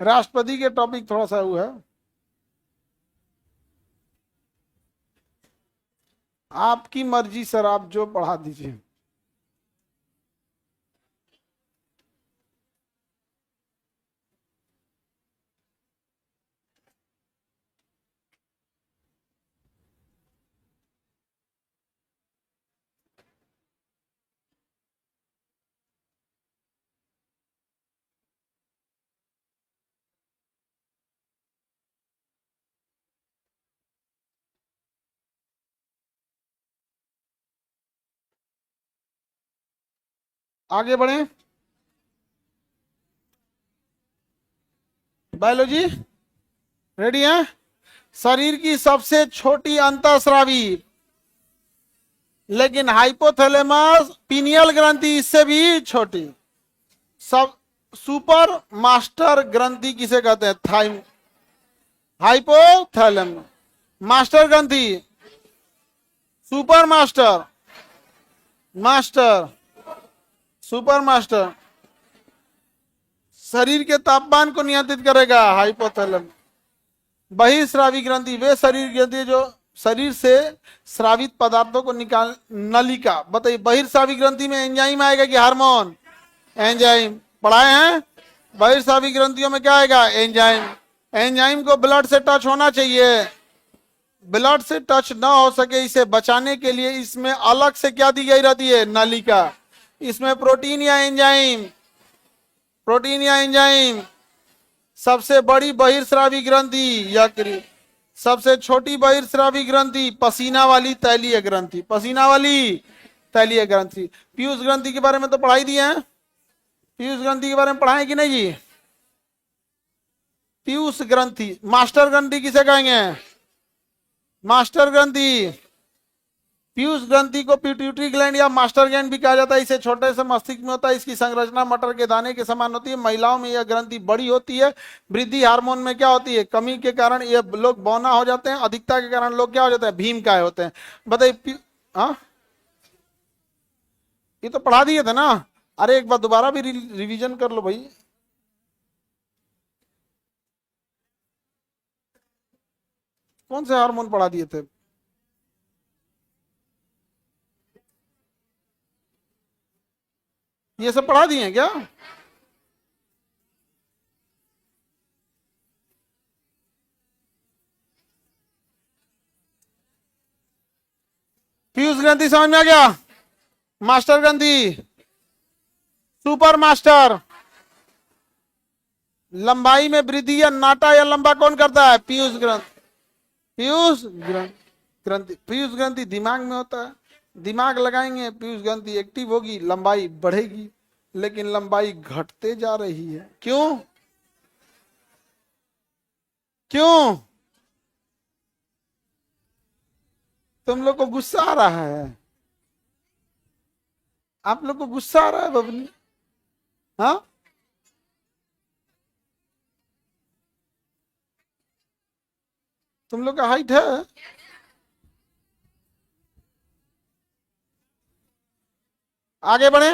राष्ट्रपति के टॉपिक थोड़ा सा वो है, आपकी मर्जी सर, आप जो पढ़ा दीजिए। आगे बढ़े। बायोलॉजी रेडी है। शरीर की सबसे छोटी अंतःस्रावी लेकिन हाइपोथैलेमस पीनियल ग्रंथि इससे भी छोटी। सब सुपर मास्टर ग्रंथि किसे कहते हैं? थाइम हाइपोथैलेमस। मास्टर ग्रंथि super master, master super master शरीर के तापमान को नियंत्रित करेगा हाइपोथैलेमस। बहिर्स्रावी ग्रंथि वे शरीर ग्रंथि जो शरीर से स्रावित पदार्थों को निकाल, नलिका। बताइए बहिर्स्रावी ग्रंथि में एंजाइम आएगा कि हार्मोन? एंजाइम पढ़ाए हैं। बहिर्स्रावी ग्रंथियों में क्या आएगा? एंजाइम। एंजाइम को ब्लड से टच होना चाहिए, ब्लड से टच ना हो सके इसे बचाने के लिए इसमें अलग से क्या दी गई रहती है? नलिका। इसमें प्रोटीन या एंजाइम, प्रोटीन या एंजाइम। सबसे बड़ी बहिर्स्रावी ग्रंथि यकृत, सबसे छोटी बहिर्स्रावी ग्रंथि पसीना वाली तैलीय ग्रंथि, पसीना वाली तैलीय ग्रंथि। पीयूष ग्रंथि के बारे में तो पढ़ाई दिए हैं, पीयूष ग्रंथि के बारे में पढ़ाएं कि नहीं जी? पीयूष ग्रंथि। मास्टर ग्रंथि किसे कहेंगे? मास्टर ग्रंथि। पीयूष ग्रंथि को पिट्यूटरी ग्लैंड या मास्टर ग्लैंड भी कहा जाता है। इसे छोटे से मस्तिष्क में होता है। इसकी संरचना मटर के दाने के समान होती है। महिलाओं में यह ग्रंथि बड़ी होती है। वृद्धि हार्मोन में क्या होती है? कमी के कारण ये लोग बौना हो जाते हैं, अधिकता के कारण लोग क्या हो जाते हैं? भीमकाय होते हैं। बताइए हाँ, ये तो पढ़ा दिए थे ना। अरे एक बार दोबारा भी रिवीजन कर लो भाई। कौन से हार्मोन पढ़ा दिए थे? ये सब पढ़ा दिए हैं क्या? पीयूष ग्रंथि समझ में आ गया? मास्टर ग्रंथि, सुपर मास्टर। लंबाई में वृद्धि या नाटा या लंबा कौन करता है? पीयूष ग्रंथि। पीयूष ग्रंथि, पीयूष ग्रंथि दिमाग में होता है। दिमाग लगाएंगे पीयूष ग्रंथि एक्टिव होगी, लंबाई बढ़ेगी। लेकिन लंबाई घटते जा रही है, क्यों? क्यों? तुम लोग को गुस्सा आ रहा है? आप लोग को गुस्सा आ रहा है बबली? हाँ, तुम लोग का हाइट है? आगे बढ़े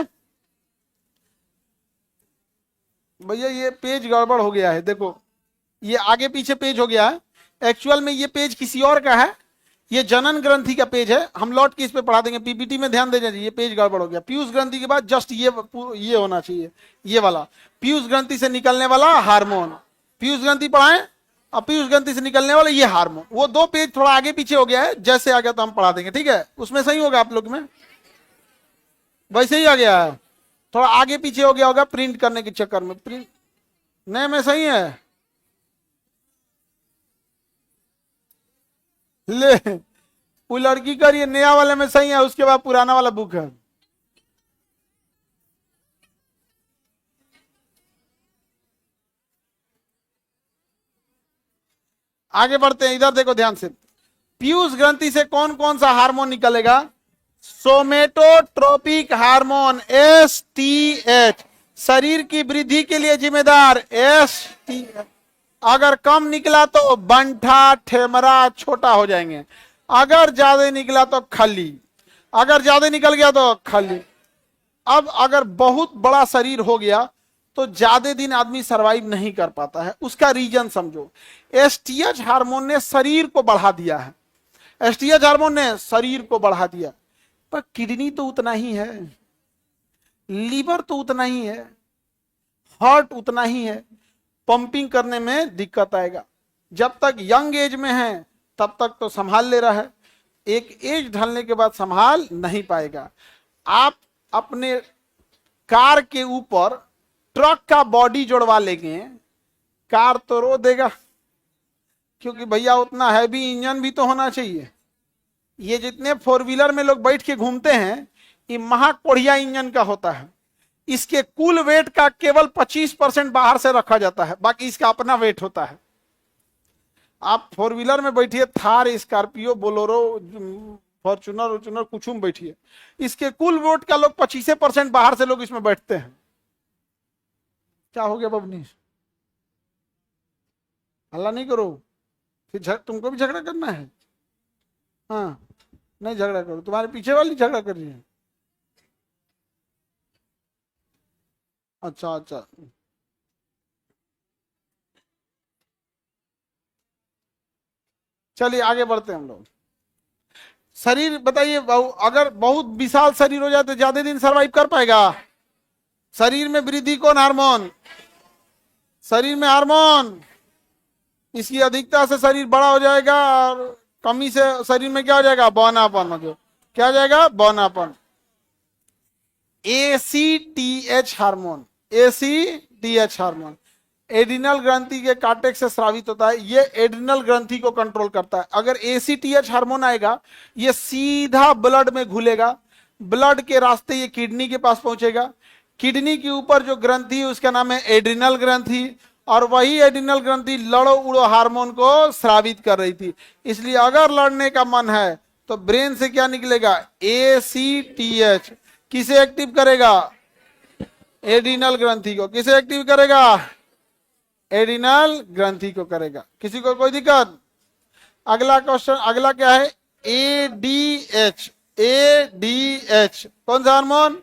भैया। ये पेज गड़बड़ हो गया है, देखो ये आगे पीछे पेज हो गया है। एक्चुअल में ये पेज किसी और का है, ये जनन ग्रंथि का पेज है। हम लौट के इस पे पढ़ा देंगे, पीपीटी में ध्यान दे जाइए। ये पेज गड़बड़ हो गया। पीयूष ग्रंथि के बाद जस्ट ये होना चाहिए, ये वाला पीयूष ग्रंथि से निकलने वाला हार्मोन। पीयूष ग्रंथि पढ़ाएं, अब पीयूष ग्रंथि से निकलने वाला ये हार्मोन। वो दो पेज थोड़ा आगे पीछे हो गया है, जैसे आ गया तो हम पढ़ा देंगे, ठीक है? उसमें सही होगा, आप लोग में वैसे ही आ गया है। थोड़ा आगे पीछे हो गया होगा प्रिंट करने के चक्कर में। प्रिंट नए में सही है। ले वो लड़की का ये नया वाले में सही है, उसके बाद पुराना वाला बुक है। आगे बढ़ते हैं, इधर देखो ध्यान से। पीयूष ग्रंथि से कौन कौन सा हार्मोन निकलेगा? सोमेटोट्रोपिक हार्मोन STH, शरीर की वृद्धि के लिए जिम्मेदार STH। अगर कम निकला तो बंठा ठेमरा छोटा हो जाएंगे। अगर ज्यादा निकला तो खली, अगर ज्यादा निकल गया तो खली। अब अगर बहुत बड़ा शरीर हो गया तो ज्यादा दिन आदमी सरवाइव नहीं कर पाता है। उसका रीजन समझो, एसटीएच हार्मोन ने शरीर को बढ़ा दिया है, एसटीएच हार्मोन ने शरीर को बढ़ा दिया, पर किडनी तो उतना ही है, लीवर तो उतना ही है, हार्ट उतना ही है, पंपिंग करने में दिक्कत आएगा। जब तक यंग एज में है तब तक तो संभाल ले रहा है, एक एज ढलने के बाद संभाल नहीं पाएगा। आप अपने कार के ऊपर ट्रक का बॉडी जोड़वा लेंगे, कार तो रो देगा, क्योंकि भैया उतना हैवी इंजन भी तो होना चाहिए। ये जितने फोर व्हीलर में लोग बैठ के घूमते हैं, ये महाकोढ़िया इंजन का होता है। इसके कुल वेट का केवल 25% बाहर से रखा जाता है, बाकी इसका अपना वेट होता है। आप फोर व्हीलर में बैठिए, थार, स्कॉर्पियो, बोलेरो, फॉर्चूनर उर्चूनर कुछ में बैठिए, इसके कुल वेट का लोग 25% बाहर से लोग इसमें बैठते हैं। क्या हो गया बबनी, हल्ला नहीं करो, फिर तुमको भी झगड़ा करना है। हाँ, नहीं झगड़ा करो, तुम्हारे पीछे वाली झगड़ा कर रही है। अच्छा अच्छा, चलिए आगे बढ़ते हैं हम लोग। शरीर बताइए, अगर बहुत विशाल शरीर हो जाए तो ज्यादा दिन सरवाइव कर पाएगा? शरीर में वृद्धि कौन हार्मोन? शरीर में हार्मोन, इसकी अधिकता से शरीर बड़ा हो जाएगा और कमी से शरीर में क्या हो जाएगा? बौनापन हो जाएगा। क्या हो जाएगा? बौनापन। ACTH hormone, ACTH hormone adrenal ग्रंथि के काटेक से स्रावित होता है। ये एड्रिनल ग्रंथि को कंट्रोल करता है। अगर एसीटीएच हार्मोन आएगा, ये सीधा ब्लड में घुलेगा, ब्लड के रास्ते ये किडनी के पास पहुंचेगा। किडनी के ऊपर जो ग्रंथि है उसका नाम है एड्रिनल ग्रंथि, और वही एड्रिनल ग्रंथि लड़ो उड़ो हार्मोन को स्रावित कर रही थी। इसलिए अगर लड़ने का मन है तो ब्रेन से क्या निकलेगा? एसीटीएच। किसे एक्टिव करेगा? एड्रिनल ग्रंथि को। किसे एक्टिव करेगा? एड्रिनल ग्रंथि को करेगा। किसी को कोई दिक्कत? अगला क्वेश्चन, अगला क्या है? एडीएच। एडीएच कौन सा hormone?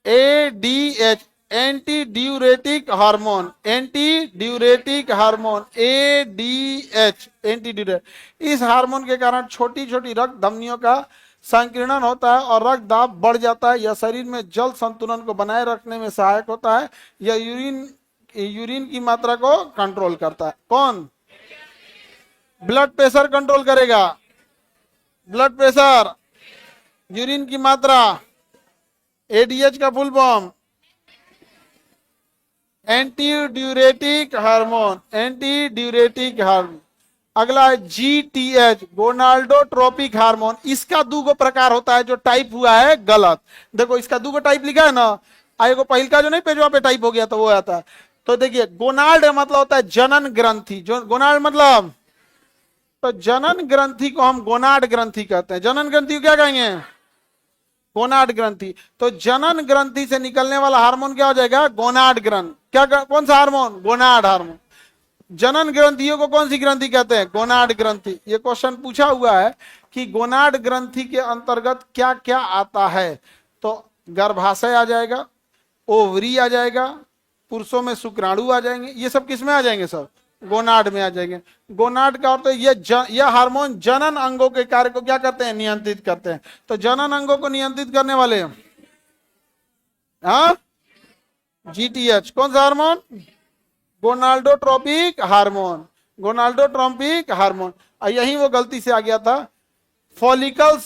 ADH, anti diuretic hormone. Anti diuretic hormone, ADH, anti diuretic. इस हार्मोन के कारण छोटी छोटी रक्त धमनियों का संकीर्णन होता है और रक्त दाब बढ़ जाता है। यह शरीर में जल संतुलन को बनाए रखने में सहायक होता है। यह यूरिन की मात्रा को कंट्रोल करता है। कौन? ब्लड प्रेशर कंट्रोल करेगा। ब्लड प्रेशर, यूरिन की मात्रा, एडीएच का full form anti diuretic hormone, anti diuretic hormone. अगला है जीटीएच, गोनाल्डोट्रोपिक हार्मोन। इसका दो प्रकार होता है, जो टाइप हुआ है गलत। देखो इसका दो टाइप लिखा है ना, आएगो पहिल का जो नहीं पेजवा पे टाइप हो गया तो वो आता है। तो देखिए, गोनाल्ड मतलब होता है जनन ग्रंथि। जो गोनाल्ड मतलब, तो जनन ग्रंथि को हम गोनाड ग्रंथि कहते हैं। जनन ग्रंथि को क्या कहेंगे? गोनाड ग्रंथि। तो जनन ग्रंथि से निकलने वाला हार्मोन क्या हो जाएगा? गोनाड ग्रंथि। क्या, कौन सा हार्मोन? Gonad hormone. जनन ग्रंथियों को कौन सी ग्रंथि कहते हैं? गोनाड ग्रंथि। ये क्वेश्चन पूछा हुआ है कि गोनाड ग्रंथि के अंतर्गत क्या क्या आता है। तो गर्भाशय आ जाएगा, ओवरी आ जाएगा, पुरुषों में शुक्राणु आ जाएंगे। ये सब किस में आ जाएंगे? सब गोनाड में आ जाएंगे। गोनाड का अर्थ यह हार्मोन जनन अंगों के कार्य को क्या करते हैं? नियंत्रित करते हैं। तो जनन अंगों को नियंत्रित करने वाले हाँ जीटीएच। कौन सा हार्मोन? गोनाल्डोट्रोपिक हार्मोन। गोनाल्डोट्रोपिक हार्मोन। यही वो गलती से आ गया था, follicle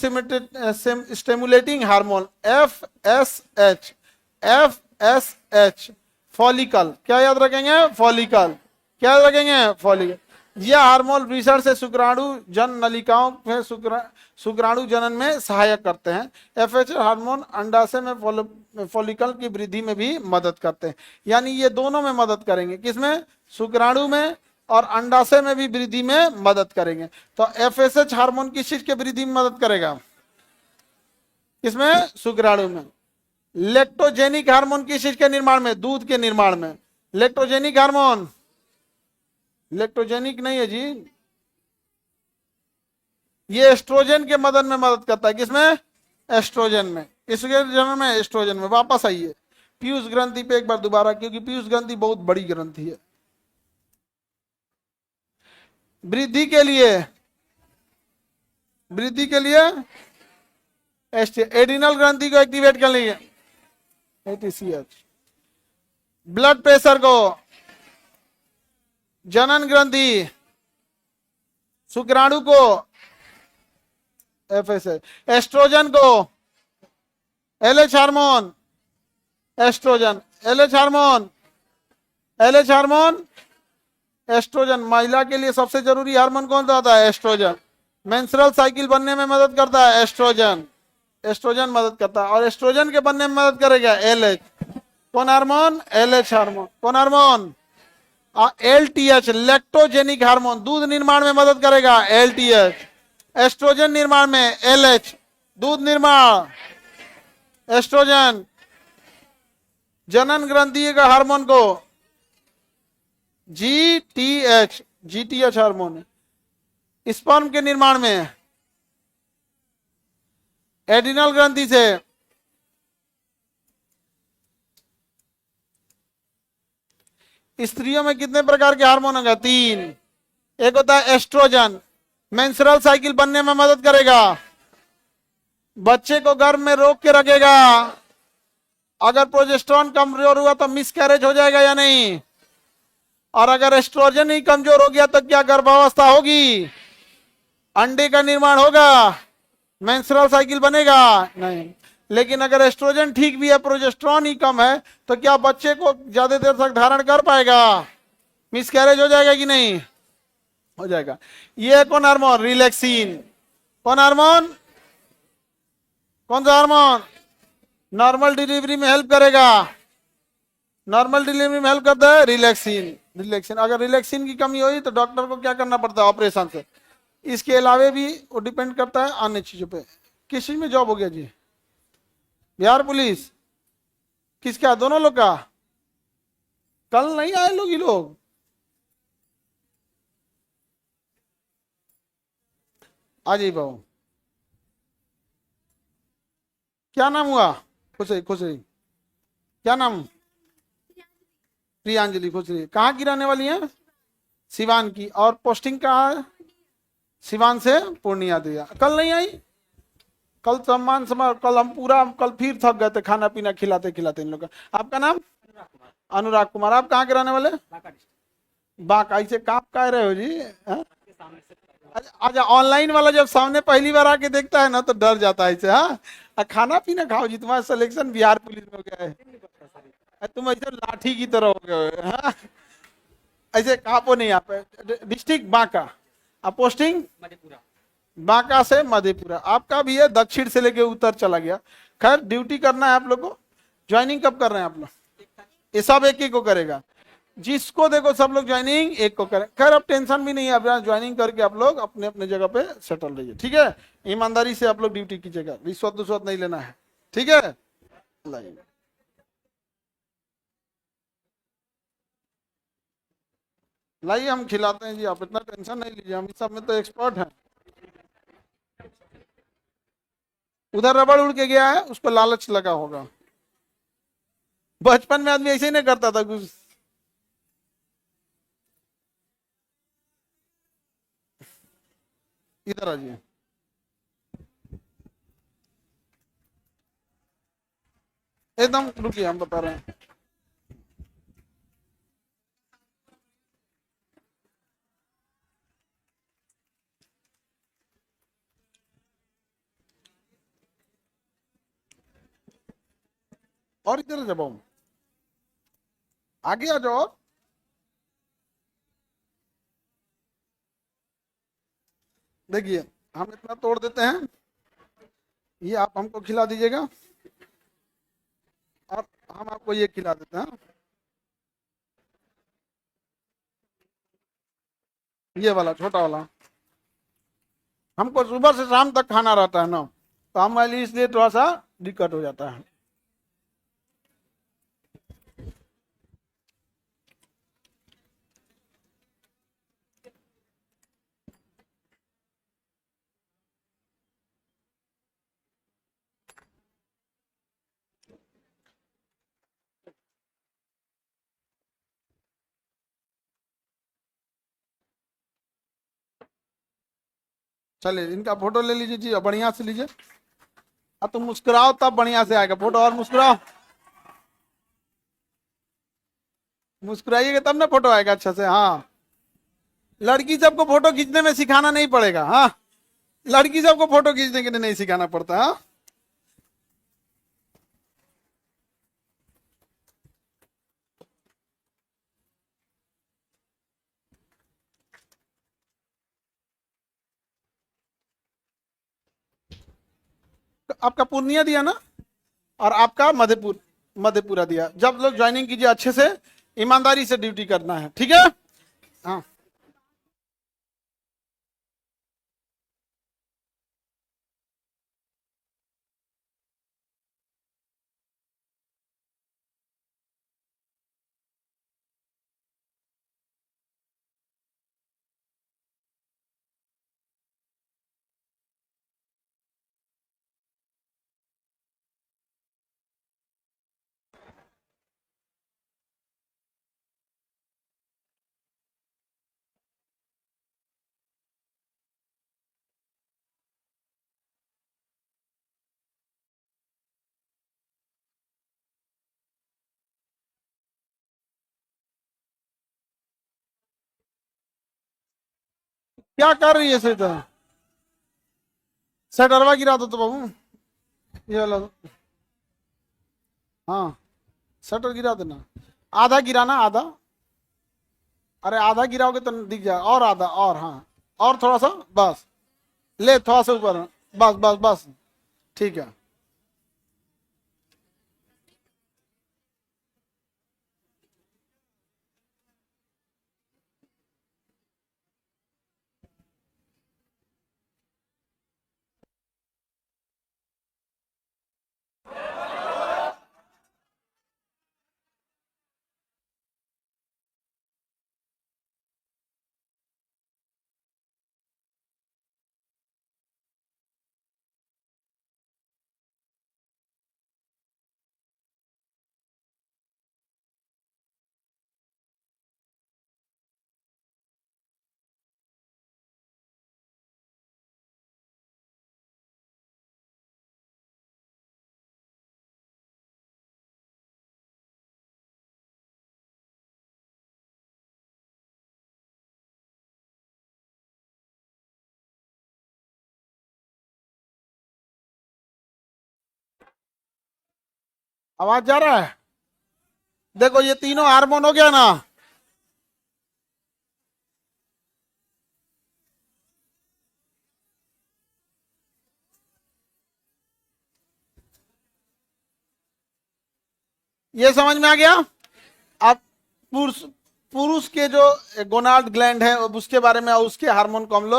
stimulating hormone, FSH. FSH follicle. क्या याद रखेंगे? फॉलिकल। क्या याद रखेंगे? फॉलिकल। यह हार्मोन रिसर्च से शुक्राणु जन नलिकाओं में शुक्राणु जनन में सहायक करते हैं। एफएसएच हार्मोन अंडाशय में फॉलिकल की वृद्धि में भी मदद करते हैं। यानी ये दोनों में मदद करेंगे। किसमें? शुक्राणु में, और अंडाशय में भी वृद्धि में मदद करेंगे। तो एफएसएच हार्मोन किस चीज के वृद्धि में मदद करेगा? किसमें? शुक्राणु में। लेक्टोजेनिक हार्मोन किस चीज के निर्माण में? दूध के निर्माण में। लेक्टोजेनिक हार्मोन, लेक्टोजेनिक नहीं है जी, ये एस्ट्रोजन के मदन में मदद करता है। किसमें? एस्ट्रोजन में। किसके जन्म में? एस्ट्रोजन में। वापस आइए, पीयूष ग्रंथि पे एक बार दोबारा, क्योंकि पीयूष ग्रंथि बहुत बड़ी ग्रंथि है। वृद्धि के लिए, वृद्धि के लिए एडिनल ग्रंथि को एक्टिवेट कर लीजिए, एटीसीएच। ब्लड प्रेशर को, जनन ग्रंथि, शुक्राणु को, एफएसएच, एस्ट्रोजन को, LH hormone, estrogen, LH hormone, LH hormone, estrogen. महिला के लिए सबसे जरूरी हार्मोन कौन सा होता है? एस्ट्रोजन। मेंस्ट्रुअल साइकिल बनने में मदद करता है एस्ट्रोजन, एस्ट्रोजन मदद करता है। और एस्ट्रोजन के बनने में मदद करेगा एलएच। कौन हार्मोन? LH hormone. कौन हार्मोन? एलटीएच, लैक्टोजेनिक हार्मोन, दूध निर्माण में मदद करेगा एलटीएच। एस्ट्रोजन निर्माण में एलएच, दूध निर्माण एस्ट्रोजन। जनन ग्रंथि का हार्मोन को जीटीएच, जीटीएच हार्मोन है। स्पर्म के निर्माण में एडिनल ग्रंथि से स्त्रियों में कितने प्रकार के हार्मोन होंगे? 3। एक होता है एस्ट्रोजन, मेंस्ट्रुअल साइकिल बनने में मदद करेगा, बच्चे को गर्भ में रोक के रखेगा। अगर प्रोजेस्टेरोन कमजोर हुआ तो मिसकैरेज हो जाएगा या नहीं? और अगर एस्ट्रोजन ही कमजोर हो गया तो क्या गर्भावस्था होगी? अंडे का निर्माण होगा? मेंस्ट्रुअल साइकिल बनेगा? नहीं। लेकिन अगर एस्ट्रोजन ठीक भी है, प्रोजेस्टेरोन ही कम है, तो क्या बच्चे को ज्यादा देर तक धारण कर पाएगा? मिसकैरेज हो जाएगा कि नहीं? हो जाएगा। ये कौन हार्मोन? रिलैक्सिन। कौन हार्मोन? कौन सा हार्मोन? नॉर्मल डिलीवरी में हेल्प करेगा, नॉर्मल डिलीवरी में हेल्प करता है रिलैक्सिन। रिलैक्सिन, अगर रिलैक्सिन की कमी हुई तो डॉक्टर को क्या करना पड़ता है? ऑपरेशन से। इसके अलावे भी वो डिपेंड करता है अन्य चीजों पे। किस चीज में जॉब हो गया जी? बिहार पुलिस? किसका? दोनों लोग का? कल नहीं आए लोग, ये लोग आ जाइए बाबू। क्या नाम हुआ? खुश रही, खुश रही। क्या नाम? प्रियांजलि, खुश रही। कहाँ की रहने वाली है? सिवान की। और पोस्टिंग कहाँ है? सिवान से पूर्णिया दिया। कल नहीं आई? कल सम्मान समारोह, कल हम पूरा, कल फिर थक गए थे खाना पीना खिलाते खिलाते इन लोग का। आपका नाम? अनुराग कुमार। आप कहाँ के रहने वाले? बाका। ऐसे काप कह रहे हो जी? हाँ? अच्छा, ऑनलाइन वाला जब सामने पहली बार आके देखता है ना तो डर जाता है इसे। हाँ, खाना पीना खाओ जी, तुम्हारा सिलेक्शन बिहार पुलिस में हो गया है। तुम ऐसे लाठी की तरह हो गए। हाँ? ऐसे कापो नहीं। आप डिस्ट्रिक्ट बांका, आप पोस्टिंग बांका से मधेपुरा। आपका भी है दक्षिण से लेके उत्तर चला गया। खैर, ड्यूटी करना है आप लोग को। ज्वाइनिंग कब कर रहे हैं आप लोग? ये सब एक एक को करेगा। जिसको देखो सब लोग ज्वाइनिंग एक को करें। खैर, अब टेंशन भी नहीं है। अब ज्वाइनिंग करके आप लोग अपने अपने जगह पे सेटल रहिए, ठीक है? ईमानदारी से आप लोग ड्यूटी कीजिएगा, रिश्वत दुश्वत नहीं लेना है, ठीक है? लाइए, लाइए, हम खिलाते हैं जी, आप इतना टेंशन नहीं लीजिए, हम इस सब में तो एक्सपर्ट हैं। उधर रबड़ उड़ के गया है, उस पर लालच लगा होगा। बचपन में आदमी ऐसे ही नहीं करता था कुछ। इधर आ जाइए। एकदम रुकिए, हम बता रहे हैं। और इधर जब आगे आ जाओ। देखिए, हम इतना तोड़ देते हैं, ये आप हमको खिला दीजिएगा और हम आपको ये खिला देते हैं। ये वाला छोटा वाला हमको सुबह से शाम तक खाना रहता है ना, तो हमारे लिए इसलिए थोड़ा सा दिक्कत हो जाता है। चलिए इनका फोटो ले लीजिए जी, बढ़िया से लीजिए। अब तुम मुस्कुराओ तब बढ़िया से आएगा फोटो, और मुस्कुराओ, मुस्कुराइएगा तब ना फोटो आएगा अच्छा से। हाँ, लड़की सबको फोटो खींचने में सिखाना नहीं पड़ेगा। हाँ, लड़की सबको फोटो खींचने के लिए नहीं सिखाना पड़ता। हाँ, तो आपका पूर्णिया दिया ना, और आपका मधेपुरा दिया। जब लोग ज्वाइनिंग कीजिए अच्छे से, ईमानदारी से ड्यूटी करना है, ठीक है। हाँ, क्या कर रही है श्वेता? शटरवा गिरा दो तो बाबू, ये वाला। हाँ, शटर गिरा देना, आधा गिराना, आधा। अरे आधा गिराओगे तो दिख जाएगा, और आधा, और हाँ, और थोड़ा सा, बस। ले थोड़ा सा ऊपर, बस बस बस, ठीक है। आवाज जा रहा है? देखो ये तीनों हार्मोन हो गया ना। ये समझ में आ गया? अब पुरुष पुरुष के जो गोनाड ग्लैंड है उसके बारे में, उसके हार्मोन को हम लोग